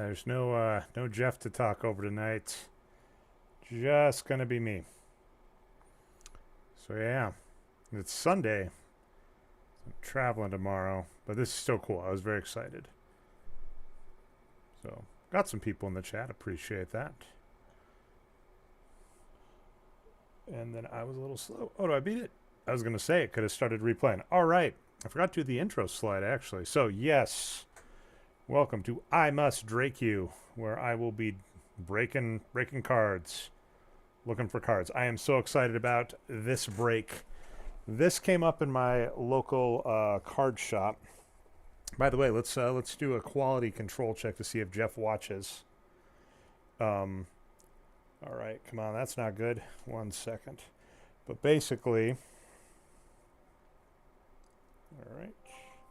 there's no Jeff to talk over tonight. Just gonna be me. So yeah, it's Sunday. I'm traveling tomorrow, but this is still cool. I was very excited. So got some people in the chat. Appreciate that. And then I was a little slow. Oh, do I beat it? I was gonna say it could have started replaying. All right, I forgot to do the intro slide actually. So yes, welcome to I Must Drake You, where I will be breaking cards. Looking for cards. I am so excited about this break. This came up in my local card shop. By the way, let's do a quality control check to see if Jeff watches. All right, come on, that's not good. 1 second. But basically,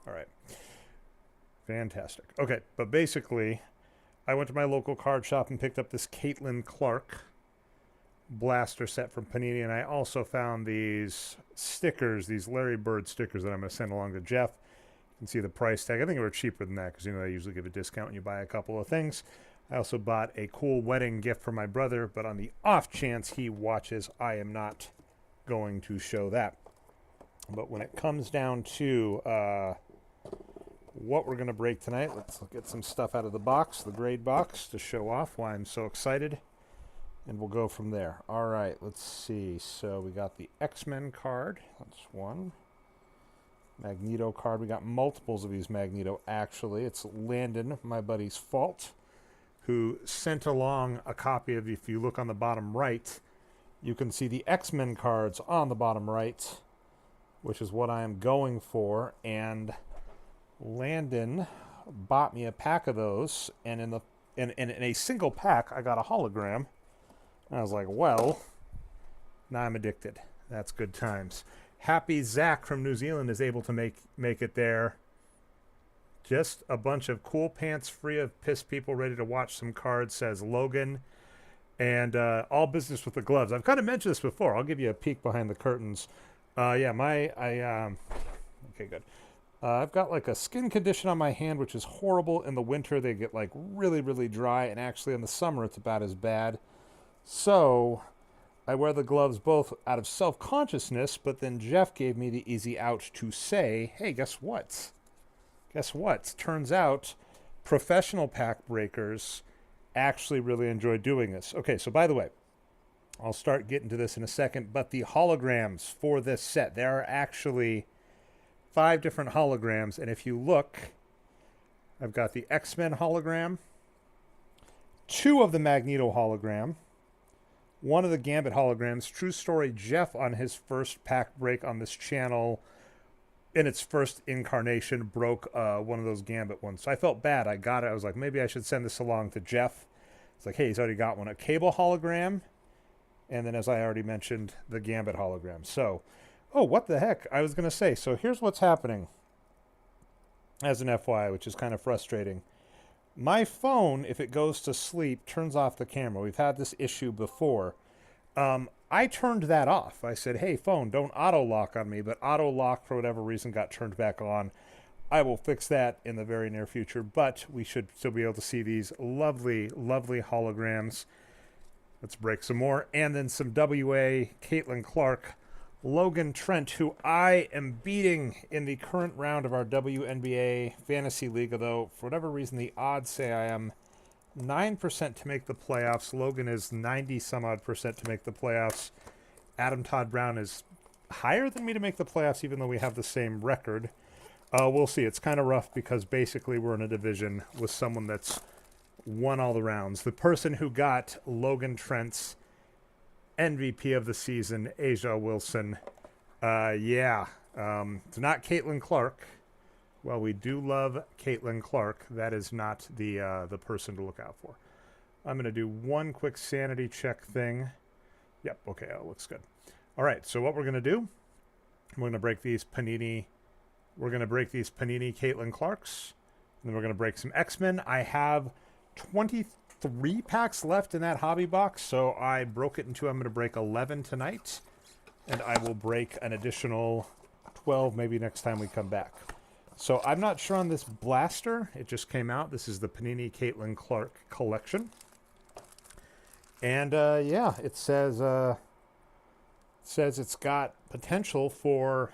all right, fantastic. Okay, but basically, I went to my local card shop and picked up this Caitlin Clark blaster set from Panini, and I also found these stickers, these Larry Bird stickers that I'm going to send along to Jeff. You can see the price tag. I think they were cheaper than that because, you know, they usually give a discount when you buy a couple of things. I also bought a cool wedding gift for my brother, but on the off chance he watches, I am not going to show that. But when it comes down to what we're going to break tonight, let's get some stuff out of the box, the grade box, to show off why I'm so excited. And we'll go from there. All right, let's see. So we got the X-Men card. That's one. Magneto card. We got multiples of these Magneto, actually. It's Landon, my buddy's fault, who sent along a copy of, if you look on the bottom right, you can see the X-Men cards on the bottom right, which is what I am going for. And Landon bought me a pack of those, and in a single pack, I got a hologram. I was like, well, now I'm addicted. That's good times. Happy Zach from New Zealand is able to make it there. Just a bunch of cool pants free of piss people ready to watch some cards, says Logan. And all business with the gloves. I've kind of mentioned this before. I'll give you a peek behind the curtains. Okay, good. I've got like a skin condition on my hand, which is horrible. In the winter, they get like really, really dry. And actually in the summer, it's about as bad. So I wear the gloves both out of self-consciousness, but then Jeff gave me the easy out to say, hey, guess what? Guess what? Turns out professional pack breakers actually really enjoy doing this. Okay, so by the way, I'll start getting to this in a second, but the holograms for this set, there are actually 5 different holograms, and if you look, I've got the X-Men hologram, 2 of the Magneto hologram, 1 of the Gambit holograms. True story, Jeff on his first pack break on this channel, in its first incarnation, broke one of those Gambit ones. So I felt bad. I got it. I was like, maybe I should send this along to Jeff. It's like, hey, he's already got one. A Cable hologram, and then, as I already mentioned, the Gambit hologram. So, oh, what the heck? I was going to say, so here's what's happening as an FYI, which is kind of frustrating. My phone, if it goes to sleep, turns off the camera. We've had this issue before. I turned that off. I said, hey, phone, don't auto-lock on me, but auto-lock, for whatever reason, got turned back on. I will fix that in the very near future, but we should still be able to see these lovely, lovely holograms. Let's break some more. And then some WA, Caitlin Clark, Logan Trent, who I am beating in the current round of our WNBA Fantasy League, although for whatever reason the odds say I am 9% to make the playoffs. Logan is 90-some-odd% to make the playoffs. Adam Todd Brown is higher than me to make the playoffs, even though we have the same record. We'll see. It's kind of rough because basically we're in a division with someone that's won all the rounds. The person who got Logan Trent's MVP of the season, Asia Wilson. It's not Caitlin Clark. Well, we do love Caitlin Clark. That is not the person to look out for. I'm going to do one quick sanity check thing. Yep, okay, that looks good. All right, so what we're going to do, we're going to break these Panini. We're going to break these Panini Caitlin Clarks. And then we're going to break some X-Men. I have 23 packs left in that hobby box, so I broke it in 2. I'm going to break 11 tonight, and I will break an additional 12 maybe next time we come back. So I'm not sure on this blaster. It just came out. This is the Panini Caitlin Clark collection. And yeah, it says it's got potential for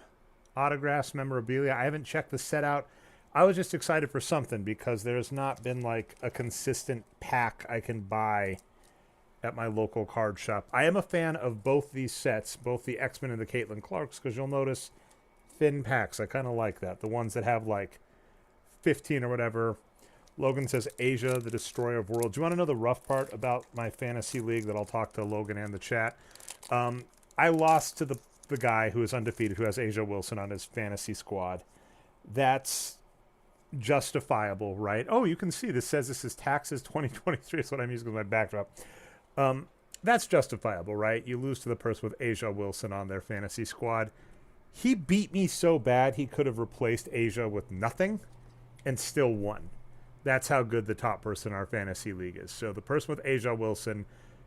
autographs, memorabilia. I haven't checked the set out. I was just excited for something because there's not been like a consistent pack I can buy at my local card shop. I am a fan of both these sets, both the X-Men and the Caitlin Clarks, because you'll notice thin packs. I kind of like that. The ones that have like 15 or whatever. Logan says Asia, the destroyer of worlds. Do you want to know the rough part about my fantasy league that I'll talk to Logan and the chat? I lost to the guy who is undefeated, who has Asia Wilson on his fantasy squad. That's justifiable, right? Oh, you can see this says this is taxes 2023. That's what I'm using as my backdrop. That's justifiable, right? You lose to the person with Asia Wilson on their fantasy squad. He beat me so bad he could have replaced Asia with nothing and still won. That's how good the top person in our fantasy league is. So the person with Asia Wilson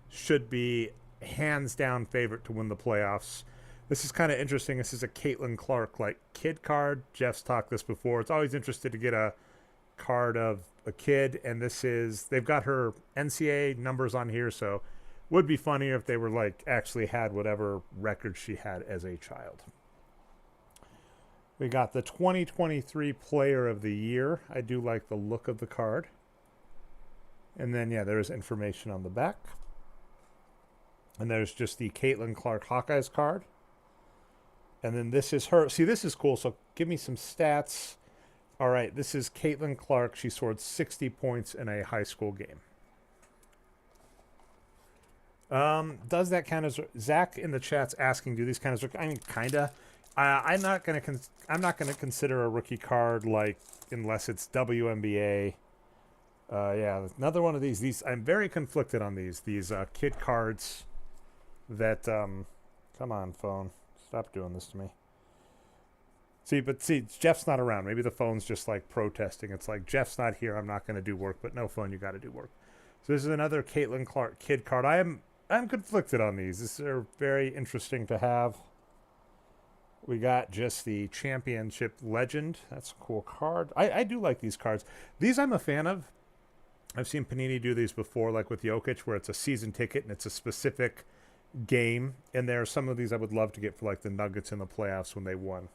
should be hands down favorite to win the playoffs. This is kind of interesting. This is a Caitlin Clark like kid card. Jeff's talked this before. It's always interesting to get a card of a kid, and this is, they've got her NCAA numbers on here, so would be funnier if they were like actually had whatever record she had as a child. We got the 2023 Player of the Year. I do like the look of the card. And then, yeah, there's information on the back. And there's just the Caitlin Clark Hawkeyes card. And then this is her. See, this is cool. So give me some stats. All right, this is Caitlin Clark. She scored 60 points in a high school game. Does that count as... Zach in the chat's asking, do these kind of... I mean, kind of. I'm not gonna consider a rookie card like unless it's WNBA. Yeah, another one of these. I'm very conflicted on these kid cards. That come on, phone, stop doing this to me. See, Jeff's not around. Maybe the phone's just like protesting. It's like, Jeff's not here. I'm not going to do work. But no, phone, you got to do work. So this is another Caitlin Clark kid card. I'm conflicted on these. These are very interesting to have. We got just the Championship Legend. That's a cool card. I do like these cards. These I'm a fan of. I've seen Panini do these before, like with Jokic, where it's a season ticket and it's a specific game. And there are some of these I would love to get for like the Nuggets in the playoffs when they won.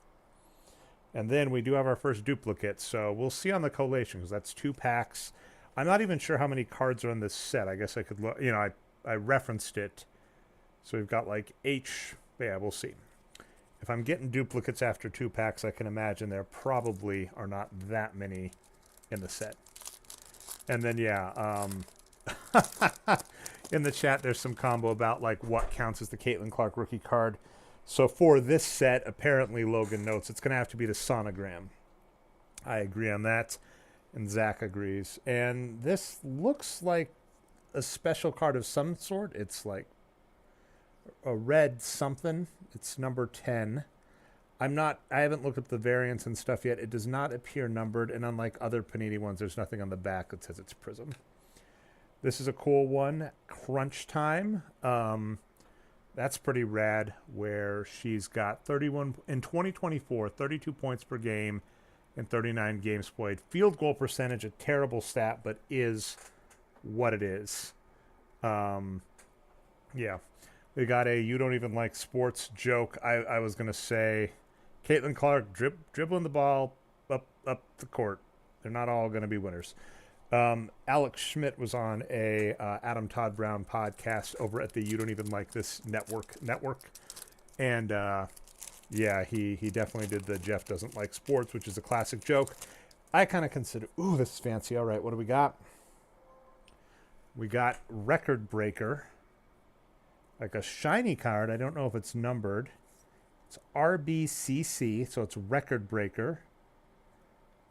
And then we do have our first duplicate. So we'll see on the collation, because that's 2 packs. I'm not even sure how many cards are in this set. I guess I could look. You know, I referenced it. So we've got like H. Yeah, we'll see. If I'm getting duplicates after 2 packs, I can imagine there probably are not that many in the set. And then, yeah, in the chat, there's some combo about like what counts as the Caitlin Clark rookie card. So for this set, apparently Logan notes it's going to have to be the sonogram. I agree on that, and Zach agrees. And this looks like a special card of some sort. It's like a red something. It's number 10. I haven't looked up the variants and stuff yet. It does not appear numbered, and unlike other Panini ones, there's nothing on the back that says it's Prism. This is a cool one. Crunch Time. That's pretty rad, where she's got 31 in 2024, 32 points per game and 39 games played. Field goal percentage, a terrible stat, but is what it is. Yeah. We got a "you don't even like sports" joke. I was going to say Caitlin Clark dribbling the ball up the court. They're not all going to be winners. Alex Schmidt was on a Adam Todd Brown podcast over at the "You Don't Even Like This" network. And yeah, he definitely did the "Jeff doesn't like sports," which is a classic joke. I kind of consider, ooh, this is fancy. All right, what do we got? We got Record Breaker. Like a shiny card. I don't know if it's numbered. It's RBCC, so it's Record Breaker.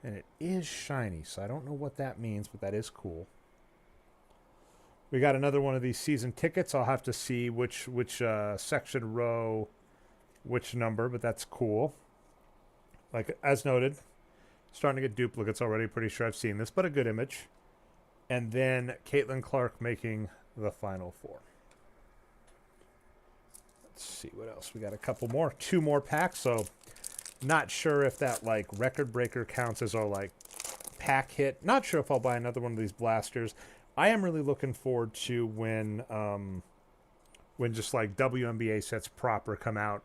And it is shiny, so I don't know what that means, but that is cool. We got another one of these season tickets. I'll have to see which section, row, which number, but that's cool. Like, as noted, starting to get duplicates already. Pretty sure I've seen this, but a good image. And then Caitlin Clark making the Final Four. Let's see what else. We got a couple more. 2 more packs, so Not sure if that like record breaker counts as our like pack hit. Not sure if I'll buy another one of these blasters. I am really looking forward to when just like WNBA sets proper come out.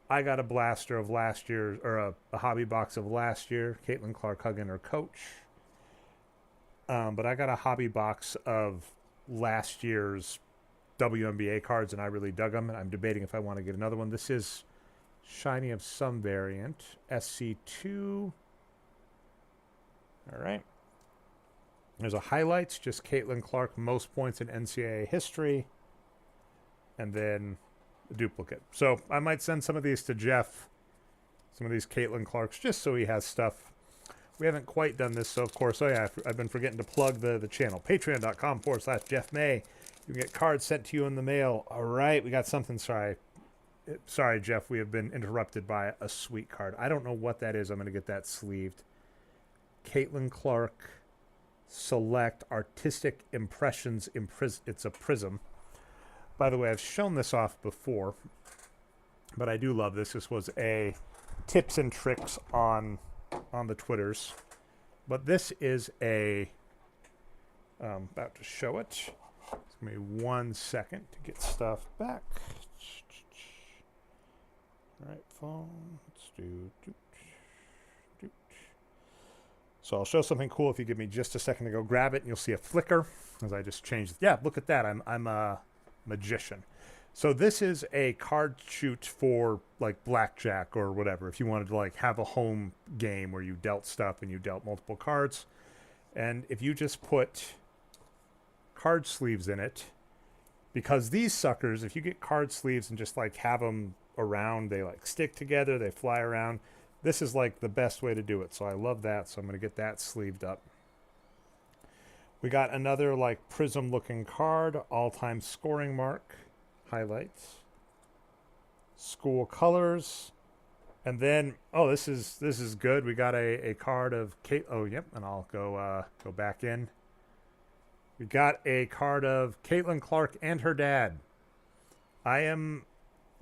I got a blaster of last year, or a hobby box of last year. Caitlin Clark hugging her coach. But I got a hobby box of last year's WNBA cards, and I really dug them. And I'm debating if I want to get another one. This is shiny of some variant. SC2. All right. There's a highlights, just Caitlin Clark, most points in NCAA history. And then a duplicate. So I might send some of these to Jeff, some of these Caitlin Clarks, just so he has stuff. We haven't quite done this, so of course, oh yeah, I've been forgetting to plug the channel. Patreon.com/Jeff May. You can get cards sent to you in the mail. All right, we got something. Sorry, Jeff, we have been interrupted by a sweet card. I don't know what that is. I'm going to get that sleeved. Caitlin Clark Select Artistic Impressions. It's a prism. By the way, I've shown this off before, but I do love this. This was a tips and tricks on the Twitters. But this is a... about to show it. Just give me 1 second to get stuff back. All right, phone. Let's do... So I'll show something cool if you give me just a second to go grab it, and you'll see a flicker as I just changed. Yeah, look at that. I'm a magician. So this is a card shoot for like blackjack or whatever. If you wanted to like have a home game where you dealt stuff and you dealt multiple cards, and if you just put card sleeves in it, because these suckers, if you get card sleeves and just like have them around, they like stick together, they fly around. This is like the best way to do it. So I love that. So I'm going to get that sleeved up. We got another like prism looking card, all-time scoring mark, highlights, school colors, and then this is good. We got a card of Kate. Oh, yep, and I'll go back in. We got a card of Caitlin Clark and her dad. I am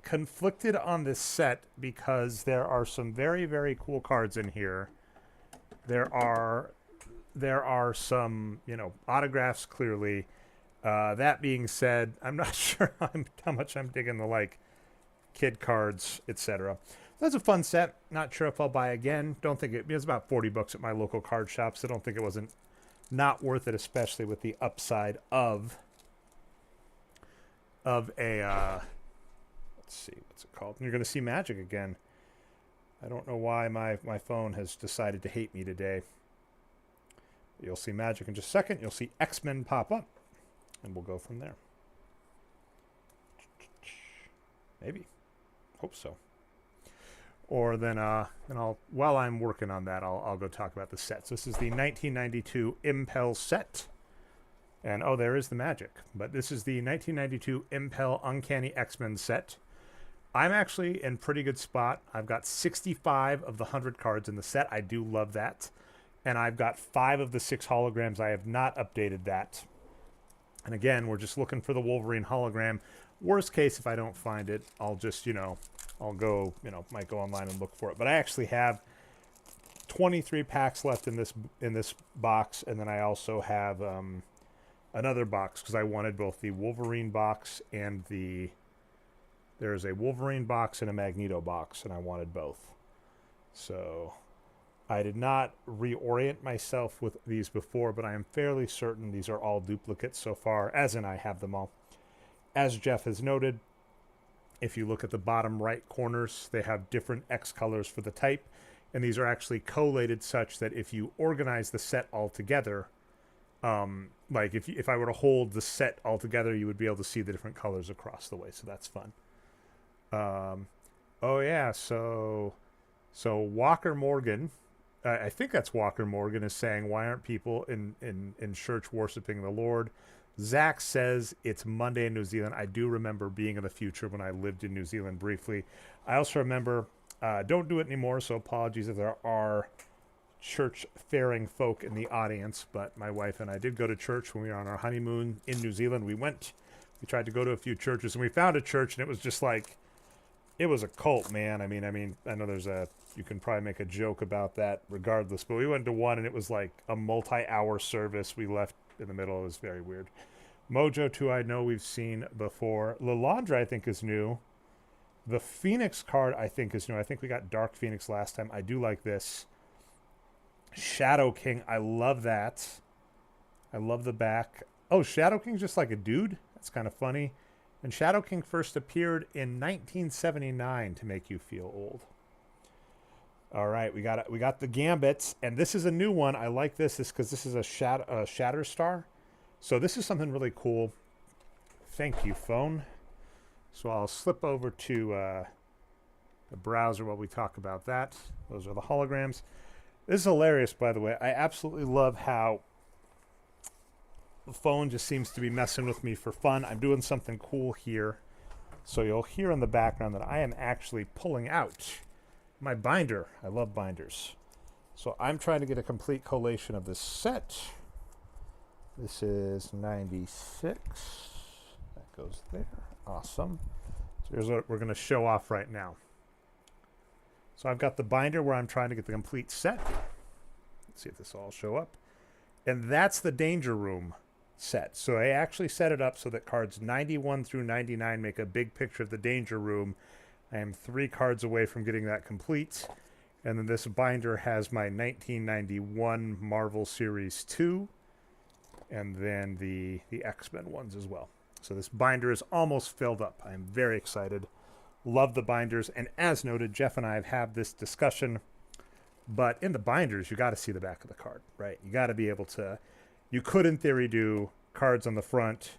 conflicted on this set because there are some very, very cool cards in here. There are some, autographs clearly. That being said, I'm not sure how much I'm digging the like kid cards, etc. That's a fun set. Not sure if I'll buy again. Don't think it's about $40 at my local card shop, so I don't think it wasn't not worth it, especially with the upside of a let's see, what's it called? You're going to see Magic again. I don't know why my phone has decided to hate me today. You'll see Magic in just a second. You'll see X-Men pop up, and we'll go from there. Maybe. Hope so. Or then, while I'm working on that, I'll go talk about the sets. This is the 1992 Impel set. And, there is the Magic. But this is the 1992 Impel Uncanny X-Men set. I'm actually in pretty good spot. I've got 65 of the 100 cards in the set. I do love that. And I've got 5 of the 6 holograms. I have not updated that. And again, we're just looking for the Wolverine hologram. Worst case, if I don't find it, I'll just, I'll go, might go online and look for it. But I actually have 23 packs left in this box. And then I also have another box because I wanted both the Wolverine box and there's a Wolverine box and a Magneto box, and I wanted both. So I did not reorient myself with these before, but I am fairly certain these are all duplicates so far, as in I have them all. As Jeff has noted, if you look at the bottom right corners, they have different X colors for the type, and these are actually collated such that if you organize the set all together, like if I were to hold the set all together, you would be able to see the different colors across the way, so that's fun. So Walker Morgan, I think that's Walker Morgan, is saying, why aren't people in church worshiping the Lord? Zach says it's Monday in New Zealand. I do remember being in the future when I lived in New Zealand briefly. I also remember, don't do it anymore, so apologies if there are church-faring folk in the audience, but my wife and I did go to church when we were on our honeymoon in New Zealand. We tried to go to a few churches, and we found a church, and it was just like it was a cult, man. I know you can probably make a joke about that regardless, but we went to one and it was like a multi-hour service. We left in the middle. It was very weird. Mojo 2, I know we've seen before. Lilandra, I think, is new. The Phoenix card, I think, is new. I think we got Dark Phoenix last time. I do like this. Shadow King, I love that. I love the back. Oh, Shadow King's just like a dude? That's kind of funny. And Shadow King first appeared in 1979 to make you feel old. All right, we got the Gambits, and this is a new one. I like this because this is a Shatter Star. So this is something really cool. Thank you, phone. So I'll slip over to the browser while we talk about that. Those are the holograms. This is hilarious, by the way. I absolutely love how the phone just seems to be messing with me for fun. I'm doing something cool here. So you'll hear in the background that I am actually pulling out my binder. I love binders. So I'm trying to get a complete collation of this set. This is 96. That goes there. Awesome. So here's what we're going to show off right now. So I've got the binder where I'm trying to get the complete set. Let's see if this will all show up. And that's the Danger Room set. So I actually set it up so that cards 91 through 99 make a big picture of the Danger Room. I am 3 cards away from getting that complete. And then this binder has my 1991 Marvel Series 2. And then the X-Men ones as well. So this binder is almost filled up. I'm very excited. Love the binders. And as noted, Jeff and I have had this discussion. But in the binders, you got to see the back of the card, right? You got to be able to... You could, in theory, do cards on the front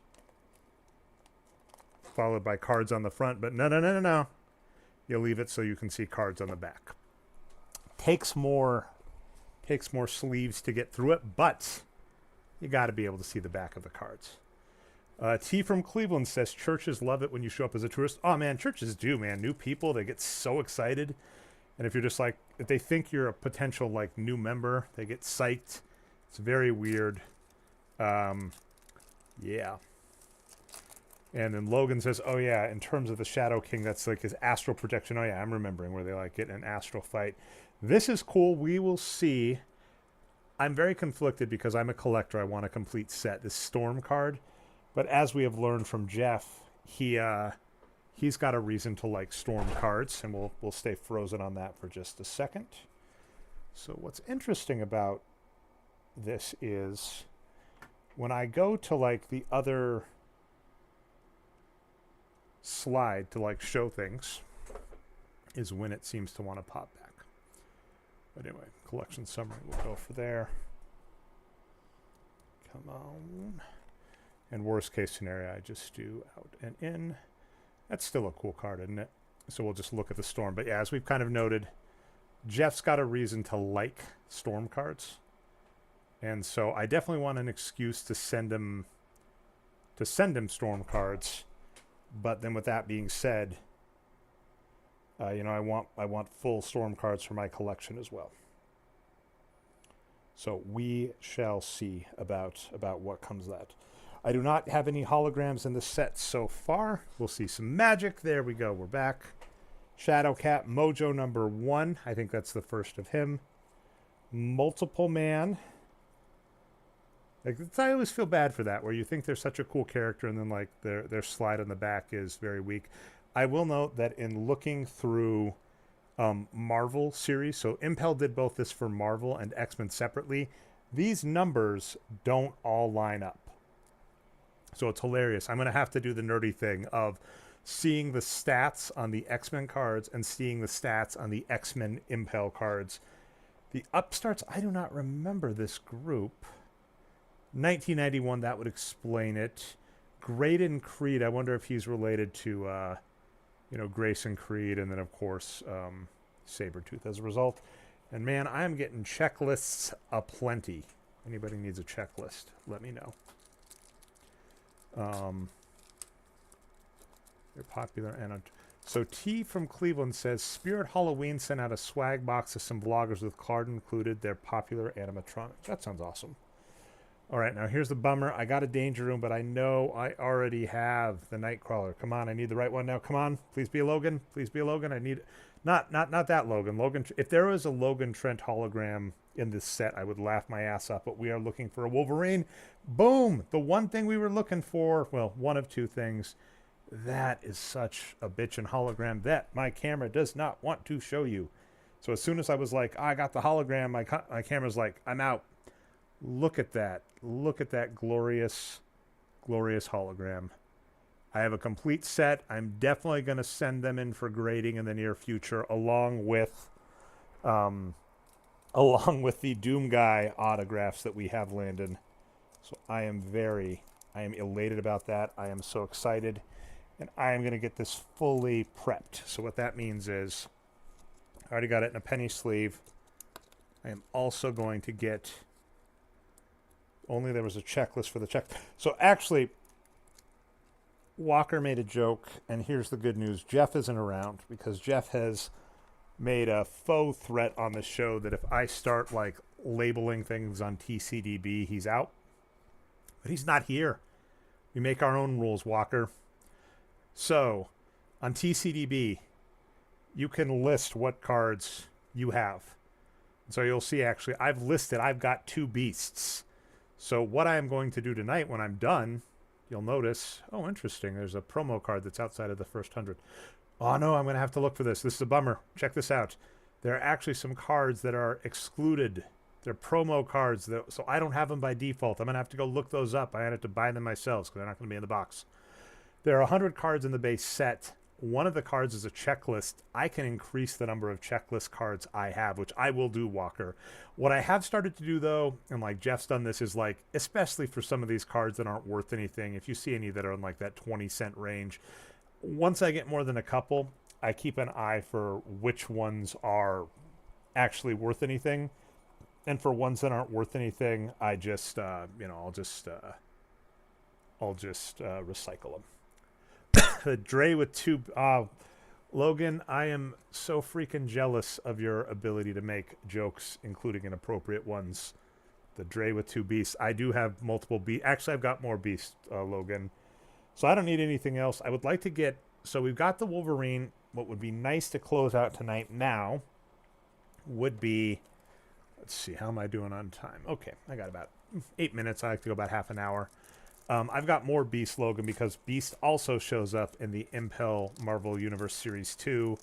followed by cards on the front. But no. You leave it so you can see cards on the back. Takes more sleeves to get through it, but you got to be able to see the back of the cards. T from Cleveland says, churches love it when you show up as a tourist. Oh, man, churches do, man. New people, they get so excited. And if you're just like, if they think you're a potential, like, new member, they get psyched. It's very weird. Yeah. And then Logan says, oh, yeah, in terms of the Shadow King, that's like his astral projection. Oh, yeah, I'm remembering where they, like, get in an astral fight. This is cool. We will see. I'm very conflicted because I'm a collector. I want a complete set. This Storm card. But as we have learned from Jeff, he's got a reason to like Storm cards, and we'll stay frozen on that for just a second. So what's interesting about this is when I go to like the other slide to like show things is when it seems to want to pop back. But anyway, collection summary, we'll go for there. Come on. And worst case scenario, I just do out and in. That's still a cool card, isn't it? So we'll just look at the Storm. But yeah, as we've kind of noted, Jeff's got a reason to like Storm cards. And so I definitely want an excuse to send him Storm cards. But then with that being said, I want full Storm cards for my collection as well. So we shall see about what comes of that. I do not have any holograms in the set so far. We'll see some magic. There we go. We're back. Shadowcat, Mojo number 1. I think that's the first of him. Multiple Man. Like, I always feel bad for that, where you think they're such a cool character and then like their slide on the back is very weak. I will note that in looking through Marvel series, so Impel did both this for Marvel and X-Men separately, these numbers don't all line up. So it's hilarious. I'm going to have to do the nerdy thing of seeing the stats on the X-Men cards and seeing the stats on the X-Men Impel cards. The Upstarts, I do not remember this group. 1991, that would explain it. Graydon Creed, I wonder if he's related to, Grayson Creed, and then, of course, Sabretooth as a result. And, man, I'm getting checklists aplenty. Anybody needs a checklist, let me know. They're popular. And so T from Cleveland says, Spirit Halloween sent out a swag box of some vloggers with card included. They're popular animatronics. That sounds awesome. All right, now here's the bummer. I got a danger room, but I know I already have the Nightcrawler. Come on, I need the right one now. Come on, please be a Logan. Please be a Logan. I need not that Logan. Logan. If there was a Logan Trent hologram in this set, I would laugh my ass off. But we are looking for a Wolverine. Boom! The one thing we were looking for. Well, one of two things. That is such a bitchin' hologram that my camera does not want to show you. So as soon as I was like, I got the hologram, my camera's like, I'm out. Look at that. Look at that glorious, glorious hologram. I have a complete set. I'm definitely going to send them in for grading in the near future, along with the Doom Guy autographs that we have landed. So I am elated about that. I am so excited. And I am going to get this fully prepped. So what that means is I already got it in a penny sleeve. I am also going to get... Only there was a checklist for the check. So actually, Walker made a joke, and here's the good news. Jeff isn't around because Jeff has made a faux threat on the show that if I start like labeling things on TCDB, he's out. But he's not here. We make our own rules, Walker. So on TCDB, you can list what cards you have. So you'll see actually I've got 2 beasts. So what I am going to do tonight when I'm done, you'll notice, oh, interesting, there's a promo card that's outside of the first 100. Oh, no, I'm going to have to look for this. This is a bummer. Check this out. There are actually some cards that are excluded. They're promo cards, so I don't have them by default. I'm going to have to go look those up. I had to buy them myself because they're not going to be in the box. There are 100 cards in the base set. One of the cards is a checklist. I can increase the number of checklist cards I have, which I will do, Walker. What I have started to do, though, and like Jeff's done this, is like, especially for some of these cards that aren't worth anything, if you see any that are in like that 20-cent range, once I get more than a couple, I keep an eye for which ones are actually worth anything. And for ones that aren't worth anything, I just, I'll just recycle them. Dre with 2. Logan, I am so freaking jealous of your ability to make jokes, including inappropriate ones. The Dre with 2 beasts. I do have multiple beasts. Actually, I've got more beasts, Logan. So I don't need anything else. I would like to get... So we've got the Wolverine. What would be nice to close out tonight now would be... Let's see, how am I doing on time? Okay, I got about 8 minutes. I like to go about half an hour. I've got more Beast, Logan, because Beast also shows up in the Impel Marvel Universe Series 2.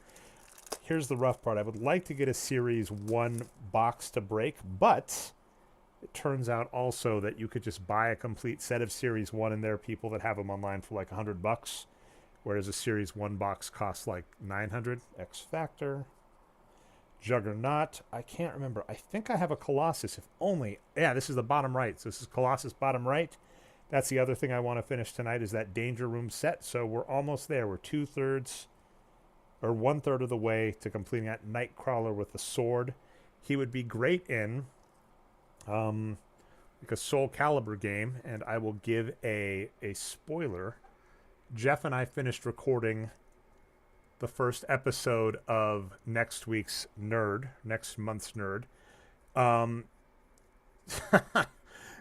Here's the rough part. I would like to get a Series 1 box to break, but it turns out also that you could just buy a complete set of Series 1, and there are people that have them online for like $100, whereas a Series 1 box costs like $900. X Factor. Juggernaut. I can't remember. I think I have a Colossus, if only. Yeah, this is the bottom right. So this is Colossus bottom right. That's the other thing I want to finish tonight is that Danger Room set. So we're almost there. We're 2/3 or 1/3 of the way to completing that Nightcrawler with the sword. He would be great in like a Soul Calibur game, and I will give a spoiler. Jeff and I finished recording the first episode of next month's Nerd.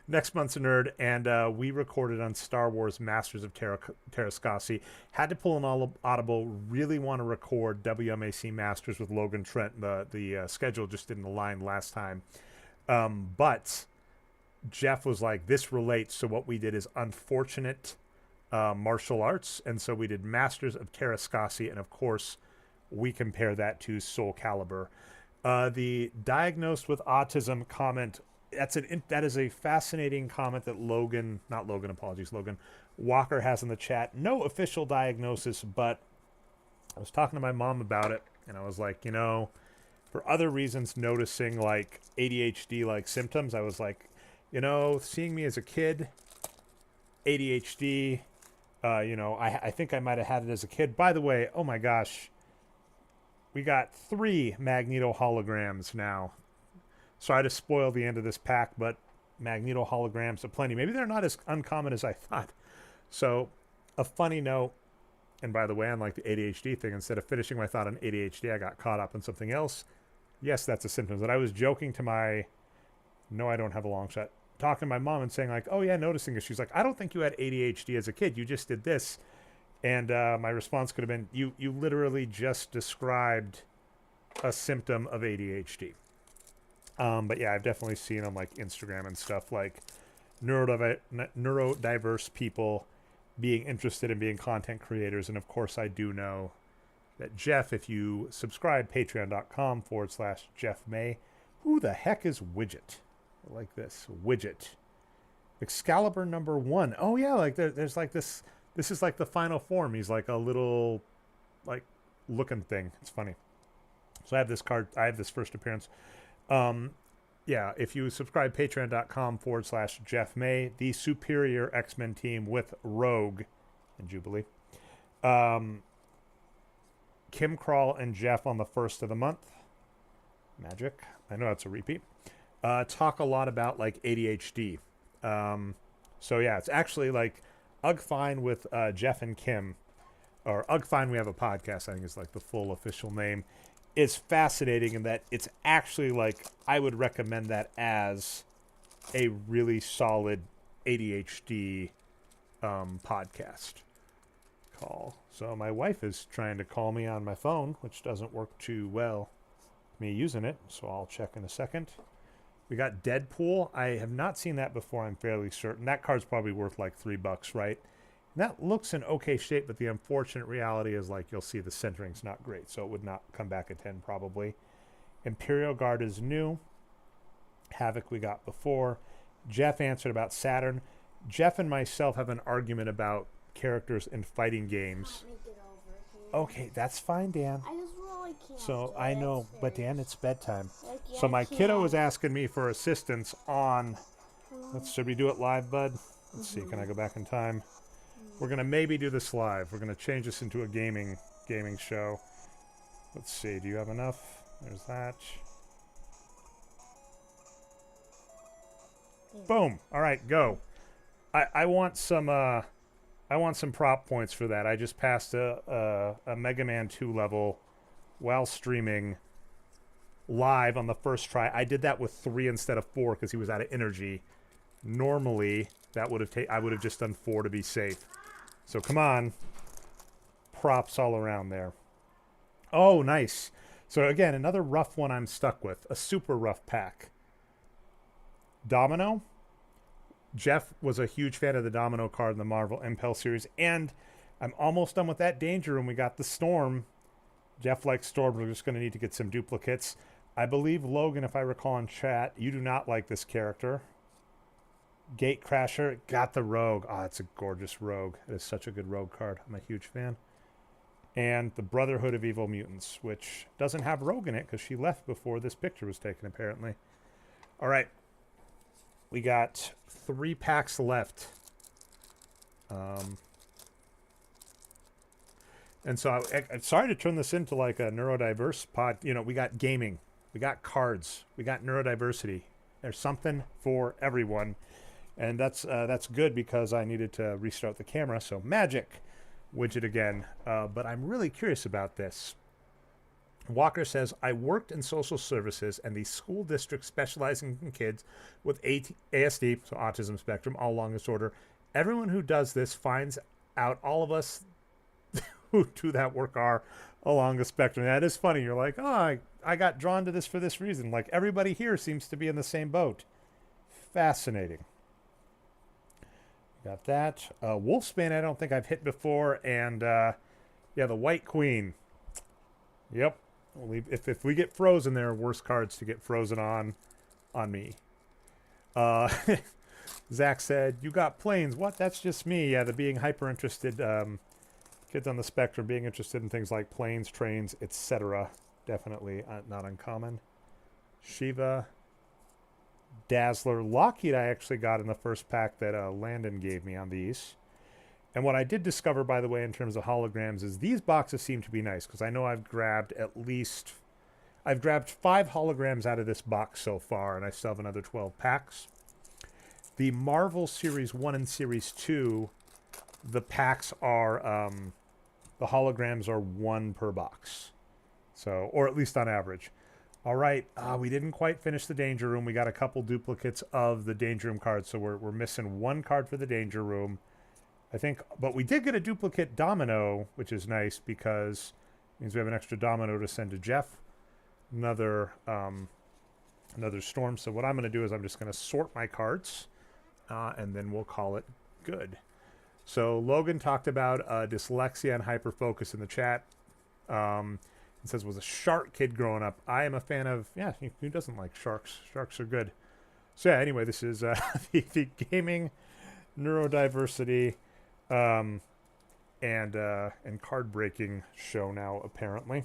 Next month's Nerd, and we recorded on Star Wars Masters of Terrascasi. Had to pull an audible. Really want to record WMAC Masters with Logan Trent. The schedule just didn't align last time. But Jeff was like, this relates. So what we did is Unfortunate Martial Arts. And so we did Masters of Terrascasi. And, of course, we compare that to Soul Calibur. The Diagnosed with Autism comment... That is a fascinating comment that Logan Walker has in the chat. No official diagnosis, but I was talking to my mom about it, and I was like, for other reasons, noticing like ADHD like symptoms, I was like, seeing me as a kid, ADHD, I think I might have had it as a kid. By the way, oh my gosh, we got 3 Magneto holograms now. Sorry to spoil the end of this pack, but Magneto holograms aplenty. Maybe they're not as uncommon as I thought. So, a funny note, and by the way, unlike the ADHD thing, instead of finishing my thought on ADHD, I got caught up on something else. Yes, that's a symptom. But I was joking to my... No, I don't have a long shot. talking to my mom and saying like, oh yeah, noticing it. She's like, I don't think you had ADHD as a kid. You just did this. And my response could have been, you literally just described a symptom of ADHD. But yeah, I've definitely seen on like Instagram and stuff like neurodiverse people being interested in being content creators. And of course, I do know that Jeff, if you subscribe, patreon.com/Jeff May. Who the heck is Widget? I like this. Widget. Excalibur #1. Oh, yeah, like there's like this. This is like the final form. He's like a little, like, looking thing. It's funny. So I have this card. I have this first appearance. Yeah, if you subscribe, patreon.com/Jeff May, the superior X-Men team with Rogue and Jubilee. Kim Crawl and Jeff on the 1st of the month. Magic. I know that's a repeat. Talk a lot about like ADHD. So yeah, it's actually like Ugg Fine with Jeff and Kim, or Ugg Fine We Have a Podcast, I think is like the full official name, is fascinating in that it's actually like, I would recommend that as a really solid ADHD podcast call. So my wife is trying to call me on my phone, which doesn't work too well, me using it, so I'll check in a second. We got Deadpool. I have not seen that before, I'm fairly certain. That card's probably worth like $3, right? And that looks in okay shape, but the unfortunate reality is like you'll see the centering's not great, so it would not come back a 10 probably. Imperial Guard is new. Havoc we got before. Jeff answered about Saturn. Jeff and myself have an argument about characters in fighting games. Okay, that's fine, Dan. I just really can't. So I know, but Dan, it's bedtime. So my kiddo was asking me for assistance on. Should we do it live, bud? Let's see. Can I go back in time? We're gonna maybe do this live. We're gonna change this into a gaming show. Let's see. Do you have enough? There's that. Boom. All right, go. I want some. I want some prop points for that. I just passed a Mega Man 2 level while streaming live on the first try. I did that with 3 instead of 4 because he was out of energy. Normally, that would have I would have just done 4 to be safe. So come on, props all around there. Oh, nice. So again, another rough one I'm stuck with. A super rough pack. Domino. Jeff was a huge fan of the Domino card in the Marvel Impel series, and I'm almost done with that Danger Room. We got the Storm. Jeff likes Storm. We're just going to need to get some duplicates. I believe, Logan, if I recall in chat, you do not like this character. Gatecrasher got the Rogue. Oh, it's a gorgeous Rogue. It is such a good Rogue card. I'm a huge fan. And the Brotherhood of Evil Mutants, which doesn't have Rogue in it because she left before this picture was taken, apparently. All right. We got 3 packs left. And so I'm sorry to turn this into like a neurodiverse pod. You know, we got gaming, we got cards, we got neurodiversity. There's something for everyone. And that's good because I needed to restart the camera. So Magic widget again. But I'm really curious about this. Walker says, I worked in social services and the school district specializing in kids with ASD, so autism spectrum, all along disorder. Everyone who does this finds out all of us who do that work are along the spectrum. That is funny. You're like, oh, I got drawn to this for this reason. Like everybody here seems to be in the same boat. Fascinating. Got that. Wolfsbane I don't think I've hit before. And yeah, the White Queen. Yep. If we get frozen, there are worse cards to get frozen on me. Zach said, you got planes. What? That's just me. Yeah, the being hyper interested, kids on the spectrum being interested in things like planes, trains, etc. Definitely not uncommon. Shiva, Dazzler, Lockheed I actually got in the first pack that Landon gave me on these. And what I did discover, by the way, in terms of holograms is these boxes seem to be nice because I know I've grabbed 5 holograms out of this box so far, and I still have another 12 packs. The Marvel Series 1 and Series 2, the packs are, the holograms are 1 per box. So, or at least on average. All right, we didn't quite finish the Danger Room. We got a couple duplicates of the Danger Room cards, so we're missing one card for the Danger Room, I think. But we did get a duplicate Domino, which is nice because it means we have an extra Domino to send to Jeff. Another Storm. So what I'm going to do is I'm just going to sort my cards, and then we'll call it good. So Logan talked about dyslexia and hyperfocus in the chat. It says, was a shark kid growing up. I am a fan of, yeah, who doesn't like sharks? Sharks are good. So yeah, anyway, this is the gaming neurodiversity and card breaking show now, apparently.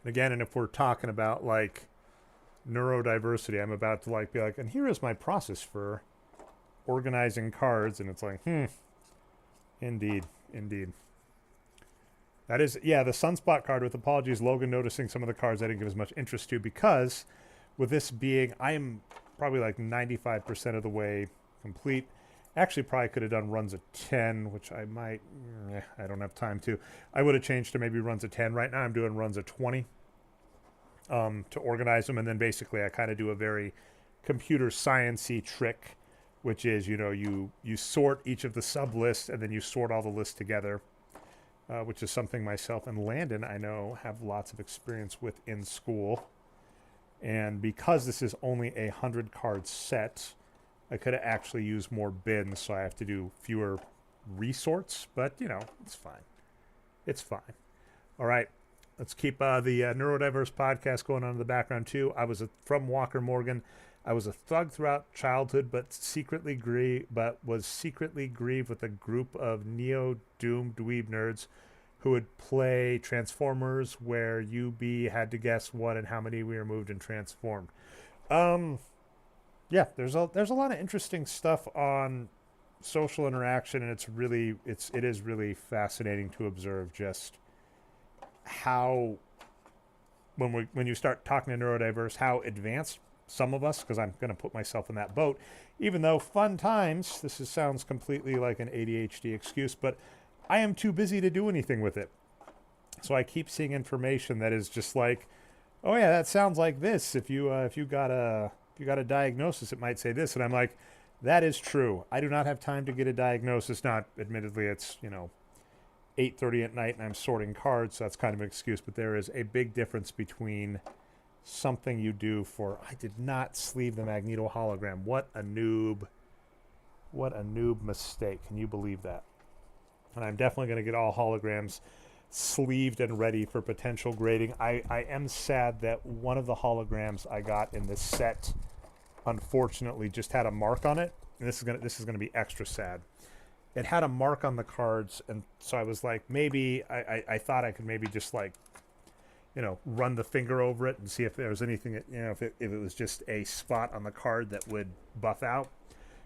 And again, and if we're talking about like neurodiversity, I'm about to like be like, and here is my process for organizing cards, and it's like, indeed. That is, yeah, the Sunspot card, with apologies, Logan, noticing some of the cards I didn't give as much interest to, because with this being, I am probably like 95% of the way complete. Actually, probably could have done runs of 10, which I might, I don't have time to. I would have changed to maybe runs of 10. Right now I'm doing runs of 20 to organize them, and then basically I kind of do a very computer science-y trick, which is, you know, you sort each of the sub-lists, and then you sort all the lists together. Which is something myself and Landon, I know, have lots of experience with in school. And because this is only a 100-card set, I could have actually used more bins, so I have to do fewer resorts. But, you know, it's fine. It's fine. All right. Let's keep the Neurodiverse podcast going on in the background, too. I was from Walker Morgan. I was a thug throughout childhood, but was secretly grieved with a group of neo-doom dweeb nerds who would play Transformers, where UB had to guess what and how many we removed and transformed. Yeah, there's a lot of interesting stuff on social interaction, and it is really fascinating to observe just how when you start talking to neurodiverse, how advanced some of us, because I'm going to put myself in that boat, even though fun times, sounds completely like an ADHD excuse, but I am too busy to do anything with it. So I keep seeing information that is just like, oh yeah, that sounds like this. If you got a diagnosis, it might say this. And I'm like, that is true. I do not have time to get a diagnosis. Not, admittedly, it's, 8:30 at night and I'm sorting cards, so that's kind of an excuse, but there is a big difference between something you do for, I did not sleeve the Magneto hologram. What a noob mistake. Can you believe that? And I'm definitely going to get all holograms sleeved and ready for potential grading. I am sad that one of the holograms I got in this set, unfortunately, just had a mark on it. And this is gonna be extra sad. It had a mark on the cards, and so I was like, maybe I thought I could maybe just like, run the finger over it and see if there was anything that, if it was just a spot on the card that would buff out.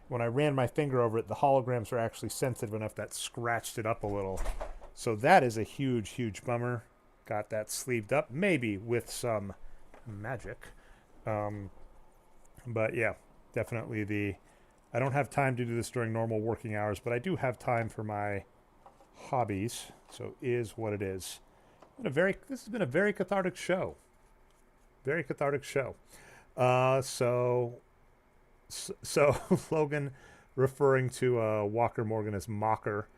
When I ran my finger over it, the holograms were actually sensitive enough that scratched it up a little. So that is a huge, huge bummer. Got that sleeved up, maybe with some magic. But yeah, definitely I don't have time to do this during normal working hours, but I do have time for my hobbies. So is what it is. This has been a very cathartic show. Very cathartic show. So Logan referring to Walker Morgan as Mocker.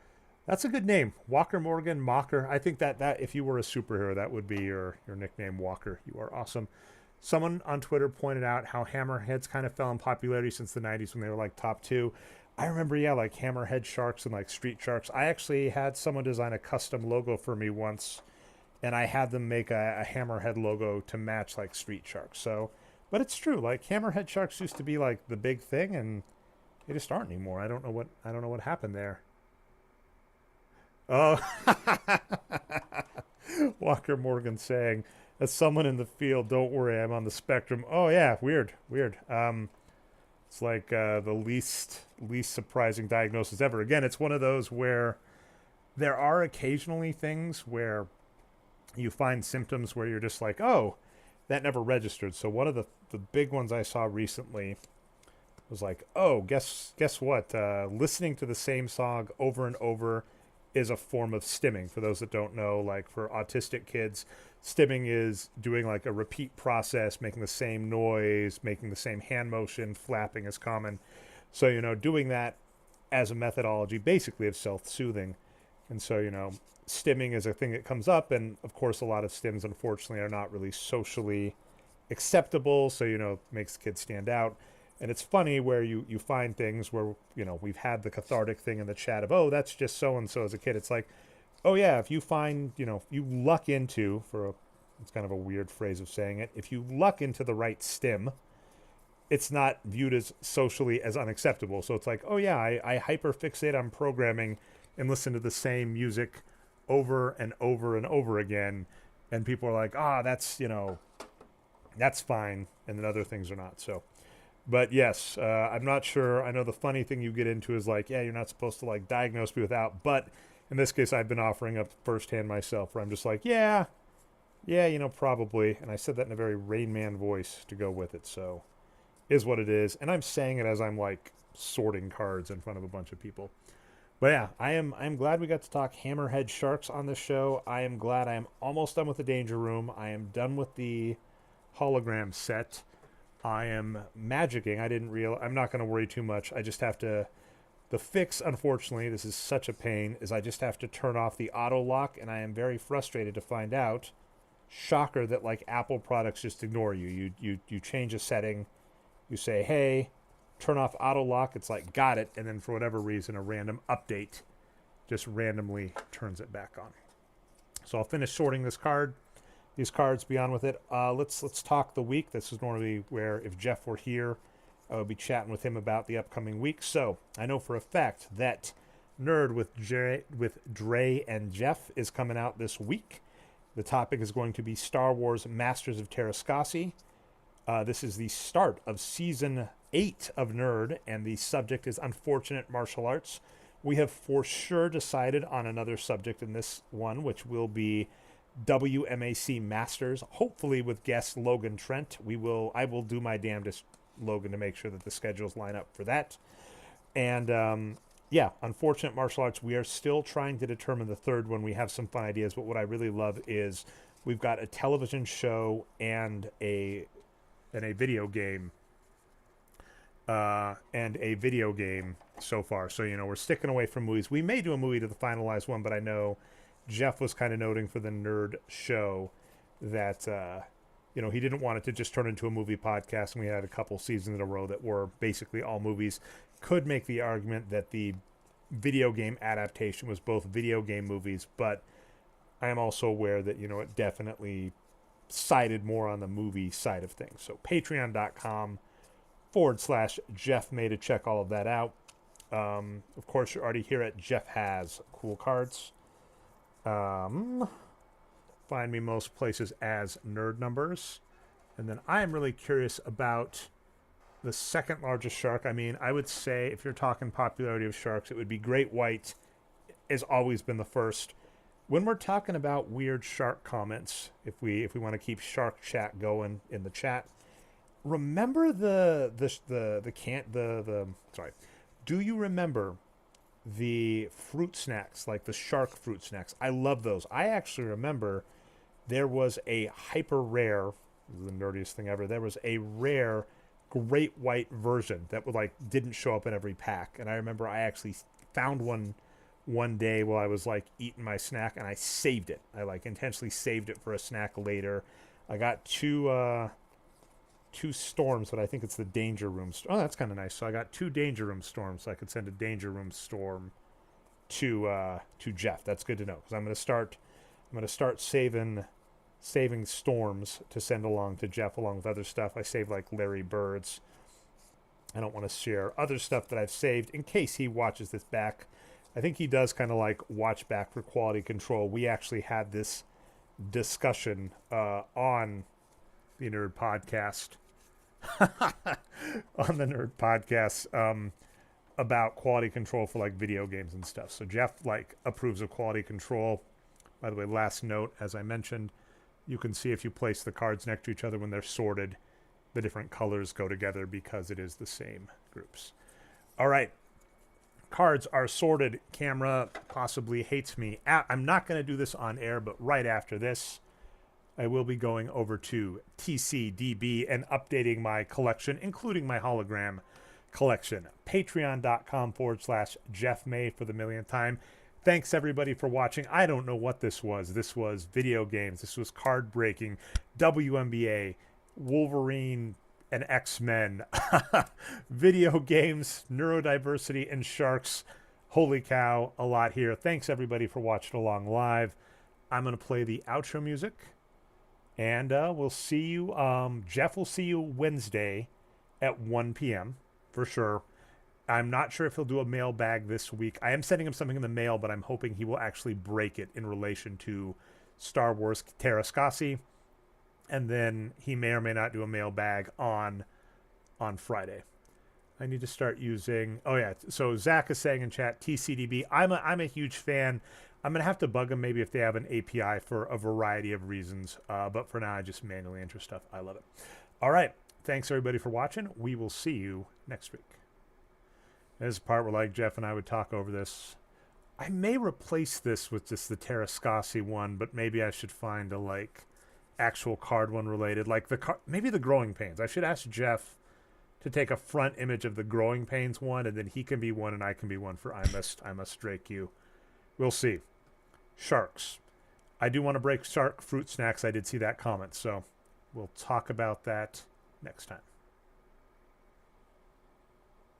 That's a good name. Walker Morgan, Mocker. I think that if you were a superhero, that would be your nickname, Walker. You are awesome. Someone on Twitter pointed out how Hammerheads kind of fell in popularity since the 90s when they were like top 2. I remember, like Hammerhead Sharks and like Street Sharks. I actually had someone design a custom logo for me once, and I had them make a Hammerhead logo to match like Street Sharks. So, but it's true. Like Hammerhead Sharks used to be like the big thing, and they just aren't anymore. I don't know what happened there. Oh, Walker Morgan saying, as someone in the field, don't worry, I'm on the spectrum. Oh yeah, weird. It's like the least surprising diagnosis ever. Again, it's one of those where there are occasionally things where you find symptoms where you're just like, oh, that never registered. So one of the big ones I saw recently was like, oh, guess what? Listening to the same song over and over is a form of stimming. For those that don't know, like for autistic kids, stimming is doing like a repeat process, making the same noise, making the same hand motion. Flapping is common. So, doing that as a methodology basically of self-soothing. And so, stimming is a thing that comes up. And of course, a lot of stims, unfortunately, are not really socially acceptable. So, makes kids stand out. And it's funny where you find things where, we've had the cathartic thing in the chat of, oh, that's just so-and-so as a kid. It's like, oh, yeah, if you find, if you luck into, it's kind of a weird phrase of saying it, if you luck into the right stim, it's not viewed as socially as unacceptable. So it's like, oh, yeah, I hyper-fixate on programming and listen to the same music over and over and over again. And people are like, that's, that's fine. And then other things are not. So. But yes, I'm not sure. I know the funny thing you get into is like, yeah, you're not supposed to like diagnose me without. But in this case, I've been offering up firsthand myself where I'm just like, yeah, probably. And I said that in a very Rain Man voice to go with it. So is what it is. And I'm saying it as I'm like sorting cards in front of a bunch of people. But yeah, I'm glad we got to talk Hammerhead Sharks on this show. I am glad I am almost done with the Danger Room. I am done with the hologram set. I am magicking. I'm not going to worry too much. I just have to, the fix, unfortunately, this is such a pain, is I just have to turn off the auto lock, and I am very frustrated to find out, shocker, that like Apple products just ignore you. You change a setting, you say, hey, turn off auto lock, it's like, got it, and then for whatever reason, a random update just randomly turns it back on. So I'll finish sorting these cards, be on with it. Let's talk the week. This is normally where, if Jeff were here, I would be chatting with him about the upcoming week. So I know for a fact that Nerd with Dre and Jeff is coming out this week. The topic is going to be Star Wars Masters of Terrascasi. This is the start of Season 8 of Nerd, and the subject is unfortunate martial arts. We have for sure decided on another subject in this one, which will be WMAC Masters, hopefully with guest Logan Trent. I will do my damnedest, Logan, to make sure that the schedules line up for that. And unfortunate martial arts. We are still trying to determine the third one. We have some fun ideas, but what I really love is we've got a television show and a video game. So far. So, we're sticking away from movies. We may do a movie to the finalized one, but I know Jeff was kind of noting for the Nerd show that, he didn't want it to just turn into a movie podcast, and we had a couple seasons in a row that were basically all movies. Could make the argument that the video game adaptation was both video game movies, but I am also aware that, it definitely sided more on the movie side of things. So patreon.com/Jeff May to check all of that out. Of course, you're already here at Jeff Has Cool Cards. Find me most places as Nerd Numbers. And then I am really curious about the second largest shark. I mean, I would say if you're talking popularity of sharks, it would be Great White has always been the first. When we're talking about weird shark comments, if we want to keep shark chat going in the chat, remember do you remember the fruit snacks, like the shark fruit snacks? I love those. I actually remember there was a hyper rare, this is the nerdiest thing ever, there was a rare Great White version that didn't show up in every pack. And I remember I actually found one day while I was eating my snack, and I saved it. I intentionally saved it for a snack later. I got two storms, but I think it's the Danger Room. Oh, that's kind of nice. So I got 2 Danger Room storms, so I could send a Danger Room storm to Jeff. That's good to know, because I'm going to start saving storms to send along to Jeff along with other stuff. I save Larry Bird's. I don't want to share other stuff that I've saved in case he watches this back. I think he does kind of watch back for quality control. We actually had this discussion on the Nerd Podcast about quality control for video games and stuff. So Jeff approves of quality control. By the way, last note, as I mentioned, you can see if you place the cards next to each other when they're sorted, the different colors go together because it is the same groups. All right. cards are sorted. Camera possibly hates me. I'm not going to do this on air, but right after this, I will be going over to TCDB and updating my collection, including my hologram collection. Patreon.com/Jeff May for the millionth time. Thanks everybody for watching. I don't know what this was. This was video games. This was card breaking, WNBA, Wolverine, and X-Men, video games, neurodiversity, and sharks. Holy cow, a lot here. Thanks everybody for watching along live. I'm going to play the outro music, and we'll see you. Jeff will see you Wednesday at 1 p.m. for sure. I'm not sure if he'll do a mailbag this week. I am sending him something in the mail, but I'm hoping he will actually break it in relation to Star Wars Terrascasi. And then he may or may not do a mailbag on Friday. I need to start using... Oh, yeah. So Zach is saying in chat, TCDB. I'm a huge fan. I'm going to have to bug them maybe if they have an API for a variety of reasons. But for now, I just manually enter stuff. I love it. All right. Thanks, everybody, for watching. We will see you next week. This is the part where, like, Jeff and I would talk over this. I may replace this with just the Terrascasi one, but maybe I should find a, like, actual card one related. Like, maybe the Growing Pains. I should ask Jeff to take a front image of the Growing Pains one, and then he can be one and I can be one for I Must Dre'K You. We'll see. Sharks. I do want to break shark fruit snacks. I did see that comment, so we'll talk about that next time.